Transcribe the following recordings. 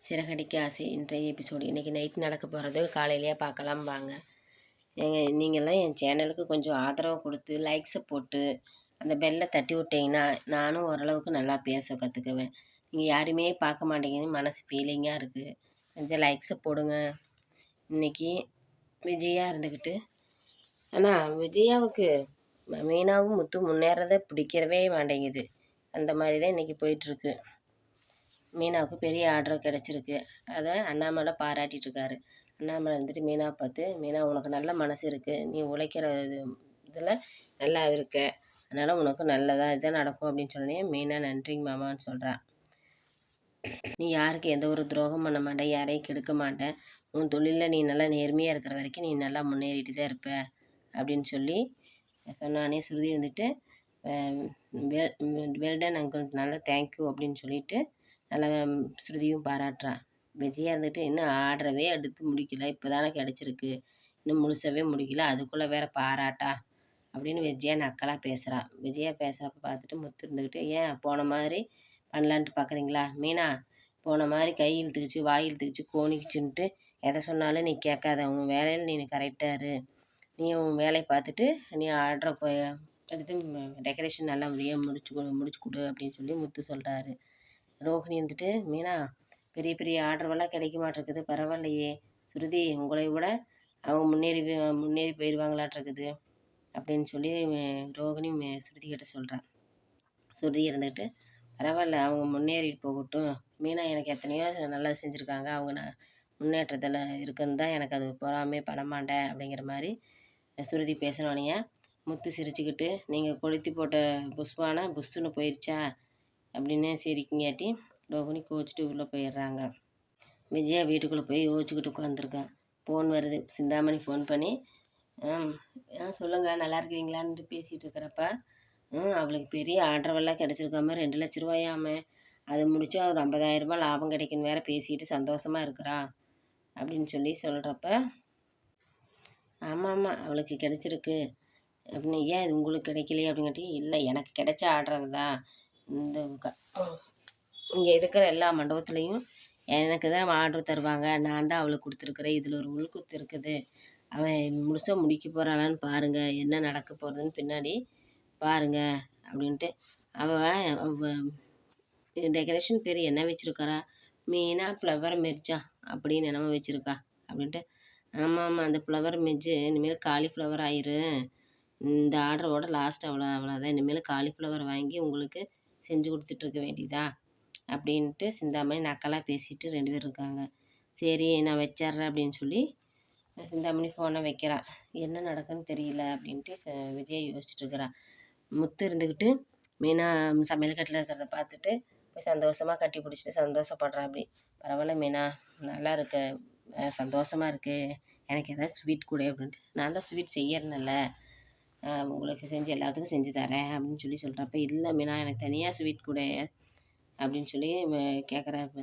சிறகடிக்க ஆசை இன்றைய எபிசோடு இன்றைக்கி நைட் நடக்க போகிறது காலையிலேயே பார்க்கலாம் வாங்க. நீங்கள்லாம் என் சேனலுக்கு கொஞ்சம் ஆதரவு கொடுத்து லைக்ஸை போட்டு அந்த பெல்லை தட்டி விட்டிங்கன்னா நானும் ஓரளவுக்கு நல்லா பேச கற்றுக்குவேன். நீங்கள் யாருமே பார்க்க மாட்டேங்கன்னு மனசு ஃபீலிங்காக இருக்குது. கொஞ்சம் லைக்ஸை போடுங்க. இன்றைக்கி விஜயா இருந்துக்கிட்டு ஆனால் விஜயாவுக்கு மீனாவும் முத்து முன்னேறதை பிடிக்கிறவே மாட்டேங்குது. அந்த மாதிரி தான் இன்றைக்கி போயிட்டுருக்கு. மீனாவுக்கு பெரிய ஆர்டர் கிடச்சிருக்கு. அதை அண்ணாமலை பாராட்டிகிட்ருக்காரு. அண்ணாமலை வந்துட்டு மீனாவை பார்த்து, மீனா உனக்கு நல்ல மனசு இருக்குது, நீ உழைக்கிற இதில் நல்லா இருக்க, அதனால் உனக்கு நல்லதாக இதான் நடக்கும் அப்படின்னு சொன்னோடனே மீனா நன்றிங்க மாமான்னு சொல்கிறான். நீ யாருக்கு எந்த ஒரு துரோகம் பண்ண மாட்டேன், யாரையும் கெடுக்க மாட்டேன், உன் தொழிலில் நீ நல்லா நேர்மையாக இருக்கிற வரைக்கும் நீ நல்லா முன்னேறிட்டு தான் இருப்ப அப்படின்னு சொல்லி சொன்னானே. ஸ்ருதி வந்துட்டு வெல்டன் அங்கிள் நல்லா தேங்க்யூ அப்படின்னு சொல்லிட்டு நல்லா ஸ்ருதியும் பாராட்டுறான். விஜயா இருந்துட்டு இன்னும் ஆர்டரவே எடுத்து முடிக்கல, இப்போ தானே கிடச்சிருக்கு, இன்னும் முழுசாவே முடிக்கல, அதுக்குள்ளே வேற பாராட்டா அப்படின்னு விஜயா நக்கலாக பேசுகிறான். விஜயா பேசுகிறப்ப பார்த்துட்டு முத்து இருந்துக்கிட்டு, ஏன் போன மாதிரி பண்ணலான்ட்டு பார்க்குறீங்களா மீனா? போன மாதிரி கை இழுத்துக்கிச்சு வாய் இழுத்துக்கிச்சு கோணிக்குச்சுன்ட்டு எதை சொன்னாலும் நீ கேட்காத, உன் வேலையில் நீ கரெக்டாக இரு, நீ உன் வேலையை பார்த்துட்டு நீ ஆர்டரை போய் எடுத்து டெக்கரேஷன் நல்லா முடிச்சு கொடு அப்படின்னு சொல்லி முத்து சொல்கிறாரு. ரோஹிணி வந்துட்டு, மீனா பெரிய பெரிய ஆர்டர்வெல்லாம் கிடைக்க மாட்டேருக்குது, பரவாயில்லையே ஸ்ருதி, உங்களை விட அவங்க முன்னேறி போயிடுவாங்களாட்டிருக்குது அப்படின்னு சொல்லி ரோஹிணி ஸ்ருதி கிட்ட சொல்கிறான். ஸ்ருதி இருந்துக்கிட்டு, பரவாயில்ல அவங்க முன்னேறிட்டு போகட்டும், மீனா எனக்கு எத்தனையோ நல்லா செஞ்சுருக்காங்க, அவங்க நான் முன்னேற்றத்தில் இருக்குன்னு தான் எனக்கு அது பொறாமே படமாட்டேன் அப்படிங்கிற மாதிரி ஸ்ருதி பேசினோனைய முத்து சிரிச்சுக்கிட்டு, நீங்கள் கொளுத்தி போட்ட புஷ்பானா புஷ்ஷுன்னு போயிடுச்சா அப்படின்னு சிரிக்குங்காட்டி ரோஹிணி கோச்சிட்டு உள்ளே போயிடுறாங்க. விஜயா வீட்டுக்குள்ளே போய் யோசிச்சுக்கிட்டு உட்காந்துருக்கான். ஃபோன் வருது. சிந்தாமணி ஃபோன் பண்ணி சொல்லுங்கள் நல்லா இருக்கிறீங்களான்ட்டு பேசிகிட்டு இருக்கிறப்ப அவளுக்கு பெரிய ஆர்டர்வெல்லாம் கிடச்சிருக்காம 2 லட்ச ரூபாயாம, அதை முடித்தா ஒரு 50,000 ரூபாய் லாபம் கிடைக்குன்னு வேற பேசிக்கிட்டு சந்தோஷமாக இருக்கிறா அப்படின்னு சொல்லி சொல்கிறப்ப, ஆமாம் அவளுக்கு கிடச்சிருக்கு அப்படின்னு, ஏன் இது உங்களுக்கு கிடைக்கலையே அப்படிங்காட்டி, இல்லை எனக்கு கிடைச்ச ஆர்டர் தான், இந்த இங்கே இருக்கிற எல்லா மண்டபத்துலேயும் எனக்கு தான் ஆர்டர் தருவாங்க, நான் தான் அவளுக்கு கொடுத்துருக்குறேன், இதில் ஒரு உள்குத்து இருக்குது, அவன் முழுசாக முடிக்க போகிறாளான்னு பாருங்கள், என்ன நடக்க போகிறதுன்னு பின்னாடி பாருங்கள் அப்படின்ட்டு. அவள் டெக்கரேஷன் பேர் என்ன வச்சுருக்காரா, மீனா ஃப்ளவர் மிர்ஜா அப்படின்னு என்னமோ வச்சுருக்கா அப்படின்ட்டு. ஆமாம் அந்த ஃப்ளவர் மிர்ஜு இனிமேல் காலிஃப்ளவர் ஆயிரு, இந்த ஆர்டரோட லாஸ்ட் அவ்வளோதான், இனிமேல் காலிஃப்ளவர் வாங்கி உங்களுக்கு செஞ்சு கொடுத்துட்ருக்க வேண்டியதா அப்படின்ட்டு சிந்தாமணி நக்கலாக பேசிட்டு 2 பேர் இருக்காங்க. சரி நான் வச்சிட்றேன் அப்படின்னு சொல்லி சிந்தாமணி ஃபோனை வைக்கிறான். என்ன நடக்குன்னு தெரியல அப்படின்ட்டு விஜய் யோசிச்சுட்ருக்கிறான். முத்து இருந்துக்கிட்டு மீனா சமையல் கட்டில் இருக்கிறத பார்த்துட்டு போய் சந்தோஷமாக கட்டி பிடிச்சிட்டு சந்தோஷப்படுறான். அப்படி பரவாயில்ல மீனா நல்லா இருக்க, சந்தோஷமாக இருக்குது, எனக்கு எதாவது ஸ்வீட் கொடு அப்படின்ட்டு. நான் தான் ஸ்வீட் செய்யறேன்ல, உங்களுக்கு செஞ்சு எல்லாத்துக்கும் செஞ்சு தரேன் அப்படின்னு சொல்லி சொல்கிறப்ப, இல்லை மீனா எனக்கு தனியாக ஸ்வீட் கொடு அப்படின்னு சொல்லி கேட்குறாரு.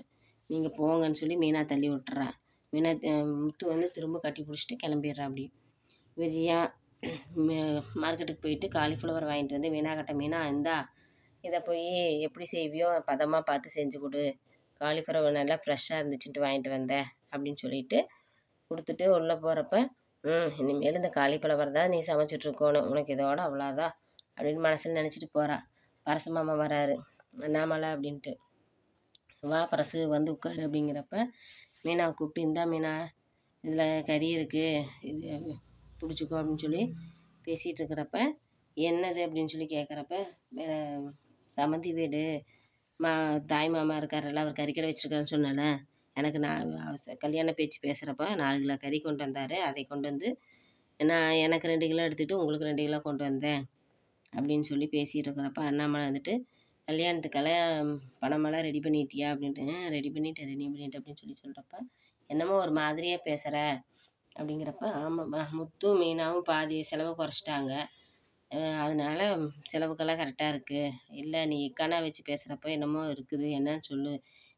நீங்கள் போங்கன்னு சொல்லி மீனா தள்ளி விட்டுறா. மீனா முத்து வந்து திரும்ப கட்டி பிடிச்சிட்டு கிளம்பிடுறா. அப்படி விஜயா மார்க்கெட்டுக்கு போயிட்டு காலிஃப்ளவர் வாங்கிட்டு வந்து மீனா கிட்ட, மீனா இந்தா இதை போய் எப்படி செய்வியோ பதமாக பார்த்து செஞ்சு கொடு, காலிஃப்ளவர் நல்லா ஃப்ரெஷ்ஷாக இருந்துச்சுன்ட்டு வாங்கிட்டு வந்தேன் அப்படின்னு சொல்லிட்டு கொடுத்துட்டு உள்ளே போகிறப்ப, இனிமேல் இந்த காலிஃப்ளவர் தான் நீ சமைச்சிட்ருக்கணும், உனக்கு இதோட அவ்வளோதான் அப்படின்னு மனசில் நினச்சிட்டு போகிறா. பரசு மாமா வராரு. அண்ணாமலை அப்படின்ட்டு, வா பரசு வந்து உட்காரு அப்படிங்கிறப்ப மீனாவை கூப்பிட்டு, இந்தா மீனா இதில் கறி இருக்குது, இது பிடிச்சிக்கோ அப்படின்னு சொல்லி பேசிகிட்டு இருக்கிறப்ப, என்னது அப்படின்னு சொல்லி கேட்குறப்ப, சமந்தி வீடு தாய் மாமா இருக்கார்ல, அவர் கறிக்கடை வச்சுருக்காருன்னு சொன்னால, எனக்கு நான் கல்யாண பேச்சு பேசுகிறப்ப 4 கிலோ கறி கொண்டு வந்தார், அதை கொண்டு வந்து நான் எனக்கு 2 கிலோ எடுத்துக்கிட்டு உங்களுக்கு 2 கிலோ கொண்டு வந்தேன் அப்படின்னு சொல்லி பேசிகிட்டு இருக்கிறப்ப, அண்ணாமலை வந்துட்டு கல்யாணத்துக்கெல்லாம் பணமெல்லாம் ரெடி பண்ணிட்டியா அப்படின்ட்டு, ரெடி பண்ணிட்டேன் அப்படின்னு சொல்லி சொல்கிறப்ப, என்னமோ ஒரு மாதிரியாக பேசுகிற அப்படிங்கிறப்ப, ஆமாம்மா முத்து மீனாவும் பாதி செலவை குறைச்சிட்டாங்க, அதனால செலவுக்கெல்லாம் கரெக்டாக இருக்குது, இல்லை நீ இக்கானா வச்சு பேசுகிறப்ப என்னமோ இருக்குது, என்னன்னு சொல்லு,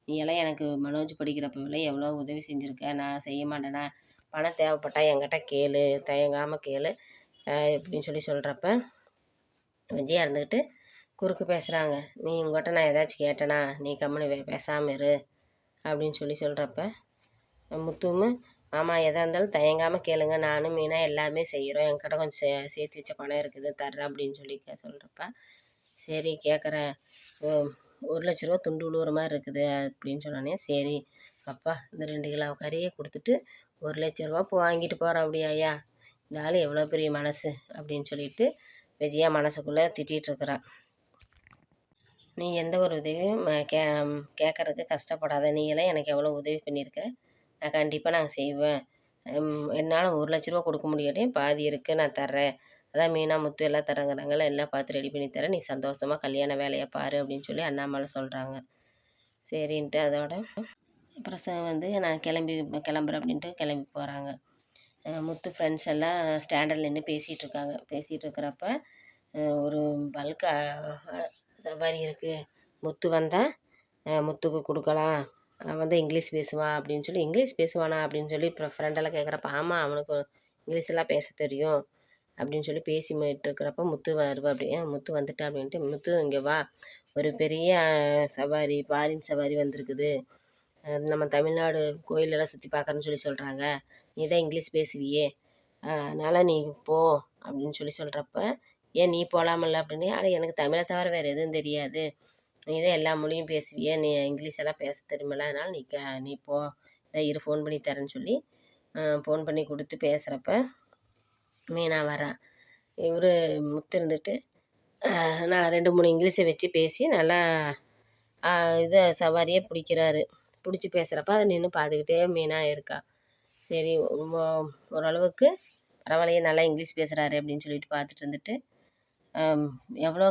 நீ எல்லாம் எனக்கு மனோஜ் படிக்கிறப்பவே எவ்வளோ உதவி செஞ்சுருக்க, நான் செய்ய மாட்டேனா, பணம் தேவைப்பட்டா என்கிட்ட கேளு, தயங்காமல் கேளு அப்படின்னு சொல்லி சொல்கிறப்ப, விஜயா இருந்துக்கிட்டு குறுக்கு பேசுகிறாங்க. நீ உங்கள்கிட்ட நான் ஏதாச்சும் கேட்டேனா, நீ கம்முனு பேசாமல் இரு அப்படின்னு சொல்கிறப்ப முத்துவும் மாமா எதாக இருந்தாலும் தயங்காமல் கேளுங்க, நானும் மீனா எல்லாமே செய்கிறோம், என்கிட்ட கொஞ்சம் சேர்த்து வச்ச பணம் இருக்குது தர்றேன் அப்படின்னு சொல்லி சொல்கிறப்ப சரி கேட்குறேன், 1,00,000 துண்டு விழுவுற மாதிரி இருக்குது அப்படின்னு சொன்னோன்னே சரி அப்பா இந்த 2 கிலோ கறியை கொடுத்துட்டு 1,00,000 இப்போ வாங்கிட்டு போகிறேன் அப்படியாயா, இந்த ஆள் எவ்வளோ பெரிய மனசு அப்படின்னு சொல்லிட்டு விஜயா மனசுக்குள்ளே திட்டிகிட்டு இருக்கிறான். நீ எந்த ஒரு உதவியும் கேட்குறதுக்கு கஷ்டப்படாத, நீங்களாம் எனக்கு எவ்வளோ உதவி பண்ணியிருக்க, நான் கண்டிப்பாக நான் செய்வேன், என்னால் 1,00,000 கொடுக்க முடியாட்டியும் பாதி இருக்குது நான் தர்றேன், அதான் மீனா முத்து எல்லாம் தரங்கிறாங்கள, எல்லாம் பார்த்து ரெடி பண்ணி தரேன், நீ சந்தோஷமாக கல்யாண வேலையை பாரு அப்படின்னு சொல்லி அண்ணாமலை சொல்கிறாங்க. சரின்ட்டு அதோட அப்புறம் வந்து நான் கிளம்புறேன் அப்படின்ட்டு கிளம்பி போகிறாங்க. முத்து ஃப்ரெண்ட்ஸ் எல்லாம் ஸ்டாண்டில் நின்று பேசிகிட்டு இருக்கிறப்ப ஒரு பல்க் சவாரி இருக்குது, முத்து வந்தால் முத்துக்கு கொடுக்கலாம், அவன் வந்து இங்கிலீஷ் பேசுவான் அப்படின்னு சொல்லி, இங்கிலீஷ் பேசுவானா அப்படின்னு சொல்லி இப்போ ஃப்ரெண்டெல்லாம் கேட்குறப்ப ஆமாம் அவனுக்கு இங்கிலீஷெல்லாம் பேச தெரியும் அப்படின்னு சொல்லி பேசிட்டு இருக்கிறப்ப முத்து வருவா, அப்படி முத்து வந்துட்டா அப்படின்ட்டு, முத்து இங்கே வா, ஒரு பெரிய சவாரி ஃபாரின் சவாரி வந்திருக்குது, நம்ம தமிழ்நாடு கோயிலெல்லாம் சுற்றி பார்க்குறேன்னு சொல்லி சொல்கிறாங்க, நீ தான் இங்கிலீஷ் பேசுவியே அதனால் நீ போ அப்படின்னு சொல்லி சொல்கிறப்ப ஏன் நீ போகலாமல்ல அப்படின்னு, ஆனால் எனக்கு தமிழை தவிர வேறு எதுவும் தெரியாது, நீ தான் எல்லா மொழியும் பேசுவியே, நீ இங்கிலீஷ் எல்லாம் பேச தெரியுமில்ல, அதனால் நீ போ, இதான் இரு ஃபோன் பண்ணி தரேன்னு சொல்லி ஃபோன் பண்ணி கொடுத்து பேசுகிறப்ப மீனா வரான். இவர் முத்து இருந்துட்டு நான் 2-3 இங்கிலீஷை வச்சு பேசி நல்லா இதை சவாரியே பிடிக்கிறாரு. பிடிச்சி பேசுகிறப்ப அதை நின்று பார்த்துக்கிட்டே மீனா இருக்கா. சரி ஓரளவுக்கு பரவாயில்லையே நல்லா இங்கிலீஷ் பேசுகிறாரு அப்படின்னு சொல்லிட்டு பார்த்துட்டு இருந்துட்டு எவ்வளோ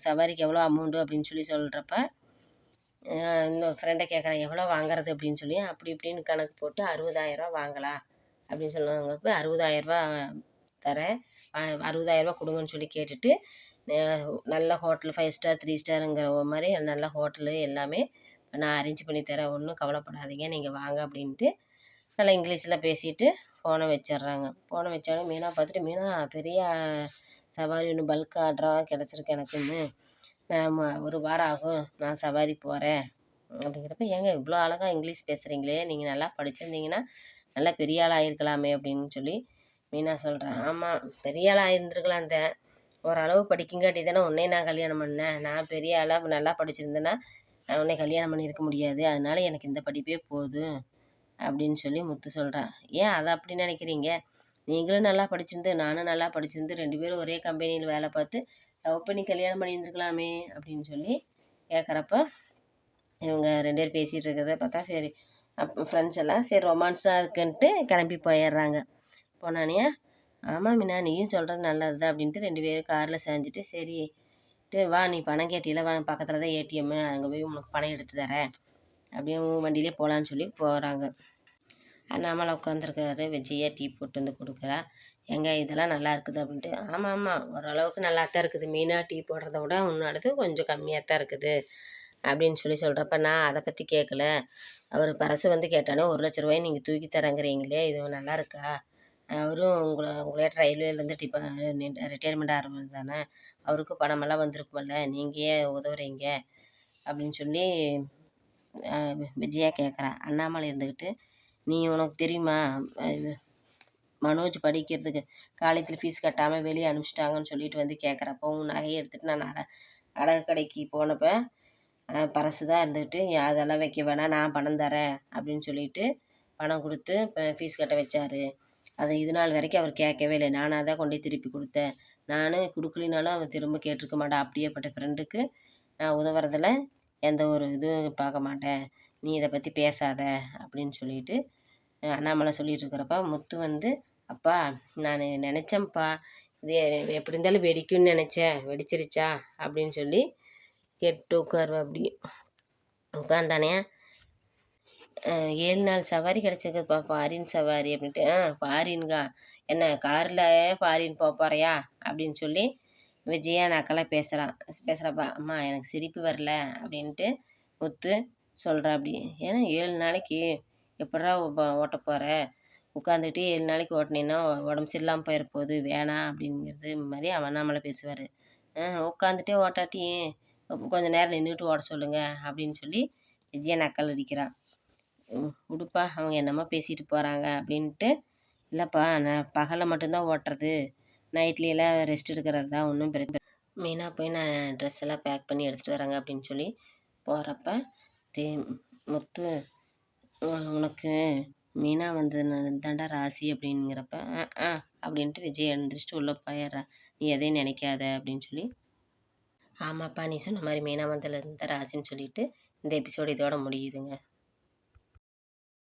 சவாரிக்கு எவ்வளோ அமௌண்ட்டு அப்படின்னு சொல்லி சொல்கிறப்ப இன்னும் ஃப்ரெண்டை கேட்குறேன் எவ்வளோ வாங்குறது அப்படின்னு சொல்லி, அப்படி இப்படின்னு கணக்கு போட்டு 60,000 வாங்கலாம் அப்படின்னு சொன்னாங்கப்போ 60,000 தரேன், 60,000 கொடுங்கன்னு சொல்லி கேட்டுட்டு நல்ல ஹோட்டல் 5 ஸ்டார் 3 ஸ்டாருங்கிற மாதிரி நல்ல ஹோட்டலு எல்லாமே நான் அரேஞ்ச் பண்ணி தரேன், ஒன்றும் கவலைப்படாதீங்க நீங்கள் வாங்க அப்படின்ட்டு நல்லா இங்கிலீஷில் பேசிட்டு ஃபோனை வச்சிட்றாங்க. ஃபோனை வச்சாலும் மீனா பார்த்துட்டு, மீனா பெரிய சவாரி ஒன்று பல்க் ஆர்டராக கிடச்சிருக்கு எனக்குன்னு, நான் 1 வாரம் ஆகும் நான் சவாரி போகிறேன் அப்படிங்கிறப்ப ஏங்க இவ்வளோ அழகாக இங்கிலீஷ் பேசுகிறீங்களே, நீங்கள் நல்லா படிச்சிருந்தீங்கன்னா நல்லா பெரிய ஆள் ஆகிருக்கலாமே அப்படின்னு சொல்லி மீனா சொல்கிறேன். ஆமாம் பெரிய ஆள் ஆகிருந்துருக்கலாம் தான், ஓரளவு படிக்குங்காட்டி தானே உன்னை நான் கல்யாணம் பண்ணேன், நான் பெரிய ஆளாக நல்லா படிச்சிருந்தேன்னா உன்னை கல்யாணம் பண்ணியிருக்க முடியாது, அதனால எனக்கு இந்த படிப்பே போதும் அப்படின்னு சொல்லி முத்து சொல்கிறான். ஏன் அதை அப்படி நினைக்கிறீங்க, நீங்களும் நல்லா படிச்சிருந்து நானும் நல்லா படிச்சிருந்து 2 பேரும் ஒரே கம்பெனியில் வேலை பார்த்து லவ் பண்ணி கல்யாணம் பண்ணியிருந்துருக்கலாமே அப்படின்னு சொல்லி கேட்குறப்ப இவங்க 2 பேர் பேசிகிட்டு இருக்கிறத பார்த்தா சரி ஃப்ரெண்ட்ஸ் எல்லாம் சரி ரொமான்ஸாக இருக்குன்ட்டு கிளம்பி போயிடுறாங்க. போனானே ஆமாம் மீனா நீயும் சொல்கிறது நல்லது தான் அப்படின்ட்டு 2 பேரும் காரில் செஞ்சுட்டு சரி வா நீ பணம் கேட்டியில் வா, பக்கத்தில் தான் ஏடிஎம்மு, அங்கே போய் உனக்கு பணம் எடுத்து தரேன் அப்படியே வண்டியிலே போகலான்னு சொல்லி போகிறாங்க. அண்ணாமலை உட்காந்துருக்காரு, விஜயா டீ போட்டு வந்து கொடுக்குறா, எங்க இதெல்லாம் நல்லா இருக்குது அப்படின்ட்டு, ஆமாம் ஆமாம் ஓரளவுக்கு நல்லா தான் இருக்குது, மீனா டீ போடுறத விட முன்னாடி கொஞ்சம் கம்மியாக தான் இருக்குது அப்படின்னு சொல்லி சொல்கிறப்ப நான் அதை பற்றி கேட்கல, அவர் பரசு வந்து கேட்டானே 1,00,000 நீங்கள் தூக்கி தரங்கிறீங்களே இது நல்லா இருக்கா, அவரும் உங்களையாட்ட ரயில்வேலேருந்து ரிட்டையர்மெண்ட் ஆகிறது தானே, அவருக்கும் பணமெல்லாம் வந்திருக்குமல்ல, நீங்கள் ஏன் உதவுறீங்க அப்படின்னு சொல்லி விஜயா கேட்குறா. அண்ணாமலை இருந்துக்கிட்டு நீ உனக்கு தெரியுமா இது மனோஜ் படிக்கிறதுக்கு காலேஜில் ஃபீஸ் கட்டாமல் வெளியே அனுப்பிச்சிட்டாங்கன்னு சொல்லிட்டு வந்து கேட்குறப்போ உன் நகையை எடுத்துகிட்டு நான் அடகு கடைக்கு போனப்போ பரசு தான் இருந்துக்கிட்டு அதெல்லாம் வைக்க வேணாம் நான் பணம் தரேன் அப்படின்னு சொல்லிட்டு பணம் கொடுத்து இப்போ ஃபீஸ் கட்ட வச்சார், அதை இது நாள் வரைக்கும் அவர் கேட்கவே இல்லை, நானாக தான் கொண்டு திருப்பி கொடுத்தேன், நானும் கொடுக்கலினாலும் அவர் திரும்ப கேட்டிருக்க மாட்டேன், அப்படியேப்பட்ட ஃப்ரெண்டுக்கு நான் உதவுறதில் எந்த ஒரு இதுவும் பார்க்க மாட்டேன், நீ இதை பற்றி பேசாத அப்படின்னு சொல்லிட்டு அண்ணாமலை சொல்லிகிட்டு இருக்கிறப்ப முத்து வந்து அப்பா நான் நினச்சேன்ப்பா இது எப்படி இருந்தாலும் வெடிக்கும்னு நினச்சேன், வெடிச்சிருச்சா அப்படின்னு சொல்லி கேட்டு உட்காருவா. அப்படி உட்காந்தானே 7 நாள் சவாரி கிடச்சிருக்குப்பா ஃபாரின் சவாரி அப்படின்ட்டு, ஃபாரின்கா என்ன காரில் ஃபாரின் போகிறியா அப்படின்னு சொல்லி விஜயா நக்கலாக பேசுகிறப்பா அம்மா எனக்கு சிரிப்பு வரல அப்படின்ட்டு முத்து சொல்கிறா. அப்படி ஏன்னா 7 நாளைக்கு எப்படா ஓட்ட போகிற, உட்காந்துக்கிட்டு 7 நாளைக்கு ஓட்டினீன்னா உடம்பு சரியில்லாமல் போயிட போகுது வேணாம் அப்படிங்கிறது மாதிரி அவன் நம்மளை பேசுவார். உட்காந்துட்டே ஓட்டாட்டி கொஞ்சம் நேரம் நின்றுட்டு ஓட சொல்லுங்கள் அப்படின்னு சொல்லி விஜயா நக்கல் அடிக்கிறான். விடுப்பா அவங்க என்னமோ பேசிட்டு போகிறாங்க அப்படின்ட்டு, இல்லைப்பா நான் பகலில் மட்டும்தான் ஓட்டுறது, நைட்லேலாம் ரெஸ்ட் எடுக்கிறது தான் ஒன்றும் பிரச்சனை. மெயினாக போய் நான் ட்ரெஸ் எல்லாம் பேக் பண்ணி எடுத்துகிட்டு வரேங்க அப்படின்னு சொல்லி போகிறப்ப, டே முத்து உனக்கு மீனா வந்ததுனால தாண்டா ராசி அப்படிங்கிறப்ப, அப்படின்ட்டு விஜய் எழுந்திரிச்சிட்டு உள்ளே போயிடுறா. நீ எதையும் நினைக்காத அப்படின்னு சொல்லி, ஆமாப்பா நீ சொன்ன மாதிரி மீனா வந்ததுலேருந்து தான் ராசின்னு சொல்லிட்டு இந்த எபிசோடு இதோட முடியுதுங்க.